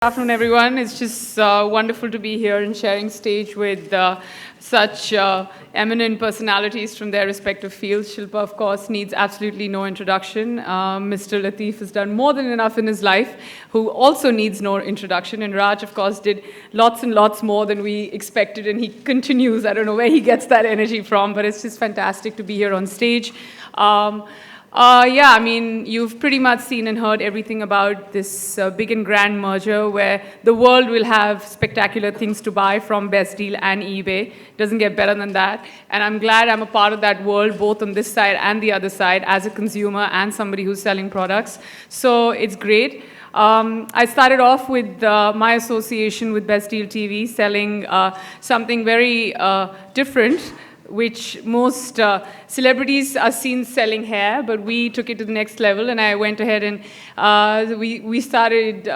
Good afternoon, everyone. It's just wonderful to be here and sharing stage with such eminent personalities from their respective fields. Shilpa, of course, needs absolutely no introduction. Mr. Latif has done more than enough in his life, who also needs no introduction. And Raj, of course, did lots and lots more than we expected, and he continues. I don't know where he gets that energy from, but it's just fantastic to be here on stage. Yeah, I mean, you've pretty much seen and heard everything about this big and grand merger where the world will have spectacular things to buy from Best Deal and eBay. Doesn't get better than that. And I'm glad I'm a part of that world, both on this side and the other side, as a consumer and somebody who's selling products. So it's great. I started off with my association with BestDealtv, selling something very different, which most celebrities are seen selling hair, but we took it to the next level, and I went ahead and we started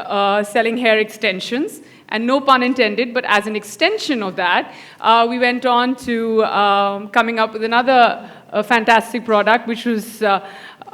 selling hair extensions, and no pun intended, but as an extension of that, we went on to coming up with another fantastic product, which was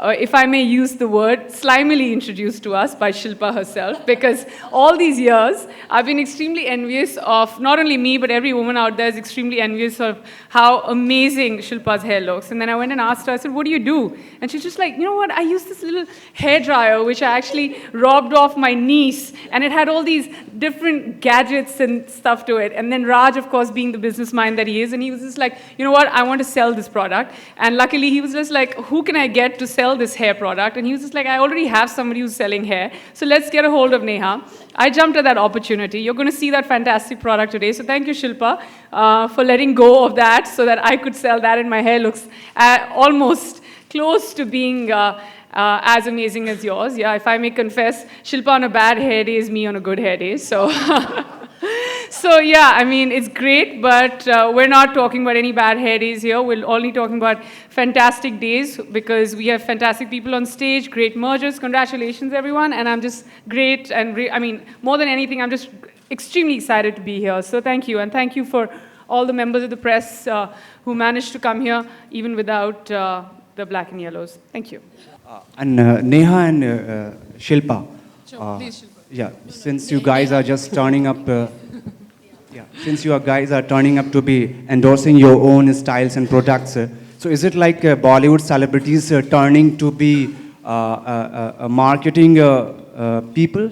if I may use the word, slimily introduced to us by Shilpa herself, because all these years, I've been extremely envious of, not only me, but every woman out there is extremely envious of how amazing Shilpa's hair looks. And then I went and asked her, I said, what do you do? And she's just like, you know what, I use this little hair dryer, which I actually robbed off my niece, and it had all these different gadgets and stuff to it. And then Raj, of course, being the business mind that he is, and he was just like, you know what, I want to sell this product. And luckily, he was just like, who can I get to sell this hair product? And he was just like, I already have somebody who's selling hair, so let's get a hold of Neha. I jumped at that opportunity. You're going to see that fantastic product today, so thank you, Shilpa, for letting go of that so that I could sell that, and my hair looks almost close to being as amazing as yours. Yeah, if I may confess, Shilpa on a bad hair day is me on a good hair day, so... So yeah, I mean, it's great, but we're not talking about any bad hair days here. We're only talking about fantastic days because we have fantastic people on stage, great mergers. Congratulations, everyone. And I'm just great. And I mean, more than anything, I'm just extremely excited to be here. So thank you. And thank you for all the members of the press who managed to come here, even without the black and yellows. Thank you. And Neha and Shilpa. Sure, please, Shilpa. Yeah, since you guys are just turning up... since you guys are turning up to be endorsing your own styles and products, so is it like Bollywood celebrities turning to be marketing people?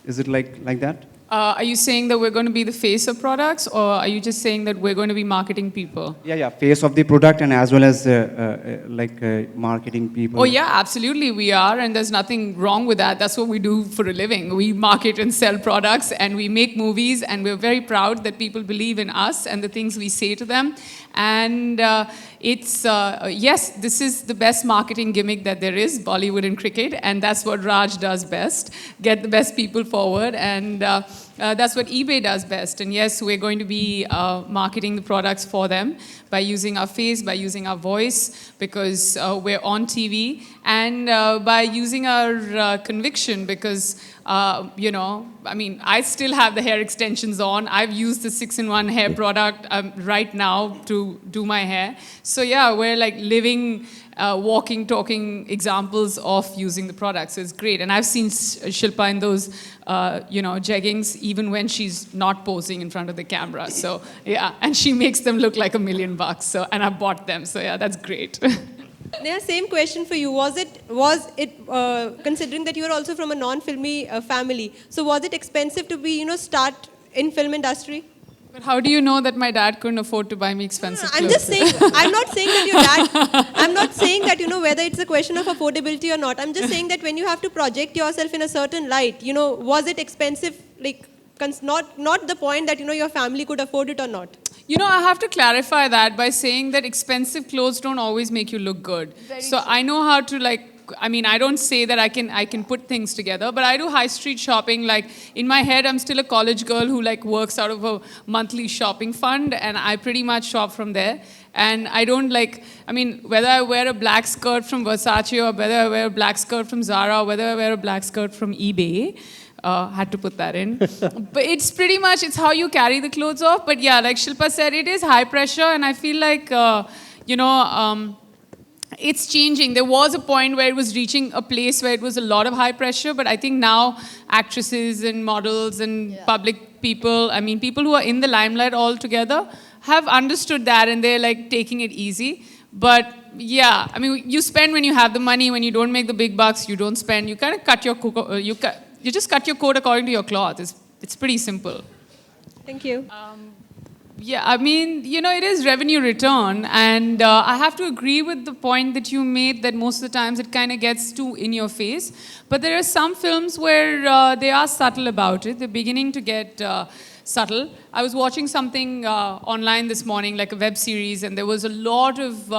Is it like that? Are you saying that we're going to be the face of products, or are you just saying that we're going to be marketing people? Yeah, face of the product and as well as marketing people. Oh yeah, absolutely we are, and there's nothing wrong with that. That's what we do for a living. We market and sell products, and we make movies, and we're very proud that people believe in us and the things we say to them. And yes, this is the best marketing gimmick that there is, Bollywood and cricket, and that's what Raj does best, get the best people forward, and that's what eBay does best. And yes, we're going to be marketing the products for them by using our face, by using our voice, because we're on TV, and by using our conviction, because, you know, I mean, I still have the hair extensions on. I've used the 6-in-1 hair product right now to do my hair. So yeah, we're like living, walking, talking examples of using the product. So it's great. And I've seen Shilpa in those, you know, jeggings, even when she's not posing in front of the camera. So yeah, and she makes them look like $1 million. So, and I bought them. So yeah, that's great. Neha, same question for you. Was it considering that you are also from a non-filmy family, so was it expensive to be, start in film industry? But how do you know that my dad couldn't afford to buy me expensive clothes? I'm just saying, I'm not saying that your dad, I'm not saying that, whether it's a question of affordability or not. I'm just saying that when you have to project yourself in a certain light, was it expensive, like, not the point that, your family could afford it or not? I have to clarify that by saying that expensive clothes don't always make you look good. So I know how to I don't say that I can put things together, but I do high street shopping. Like in my head, I'm still a college girl who works out of a monthly shopping fund, and I pretty much shop from there. And I don't whether I wear a black skirt from Versace or whether I wear a black skirt from Zara or whether I wear a black skirt from eBay. Had to put that in. But it's pretty much, it's how you carry the clothes off. But yeah, like Shilpa said, it is high pressure. And I feel like, it's changing. There was a point where it was reaching a place where it was a lot of high pressure, but I think now actresses and models and public people, I mean, people who are in the limelight altogether have understood that, and they're like taking it easy. But yeah, I mean, you spend when you have the money. When you don't make the big bucks, you don't spend. You kind of cut your you just cut your coat according to your cloth. It's pretty simple. Thank you. Yeah, I mean, you know, it is revenue return, and I have to agree with the point that you made that most of the times it kind of gets too in your face. But there are some films where they are subtle about it. They're beginning to get subtle. I was watching something online this morning, like a web series, and there was a lot of,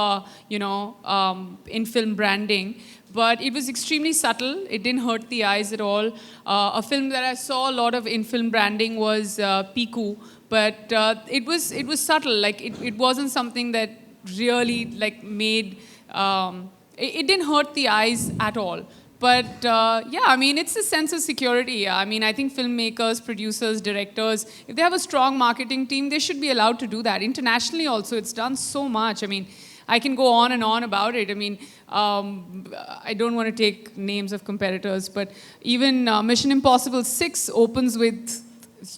in-film branding. But it was extremely subtle. It didn't hurt the eyes at all. A film that I saw a lot of in-film branding was Piku. But it was subtle. Like it wasn't something that really like made it didn't hurt the eyes at all. But yeah, I mean, it's a sense of security. I mean, I think filmmakers, producers, directors, if they have a strong marketing team, they should be allowed to do that. Internationally, also, it's done so much. I mean, I can go on and on about it. I mean, I don't want to take names of competitors, but even Mission Impossible 6 opens with.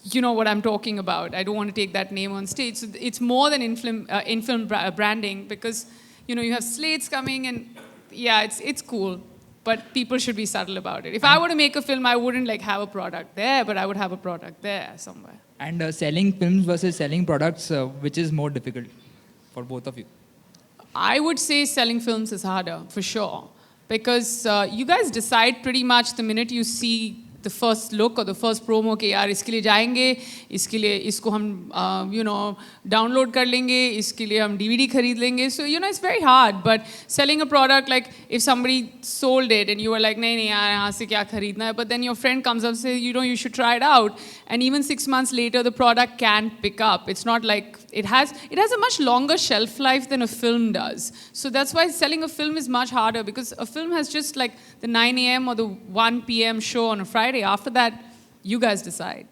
You know what I'm talking about. I don't want to take that name on stage. So it's more than in-film branding because, you know, you have slates coming and, yeah, it's cool. But people should be subtle about it. If I were to make a film, I wouldn't like have a product there, but I would have a product there somewhere. And selling films versus selling products, which is more difficult for both of you? I would say selling films is harder, for sure. Because you guys decide pretty much the minute you see the first look or the first promo के यार इसके लिए जाएंगे, इसके लिए इसको हम download कर लेंगे, इसके लिए हम DVD खरीद लेंगे. So it's very hard. But selling a product, like if somebody sold it and you were like नहीं नहीं यार यहाँ से क्या खरीदना है, but then your friend comes up and says you should try it out, and even 6 months later the product can pick up. It's not like it has a much longer shelf life than a film does. So that's why selling a film is much harder, because a film has just like the 9 a.m. or the 1 p.m. show on a Friday. After that, you guys decide.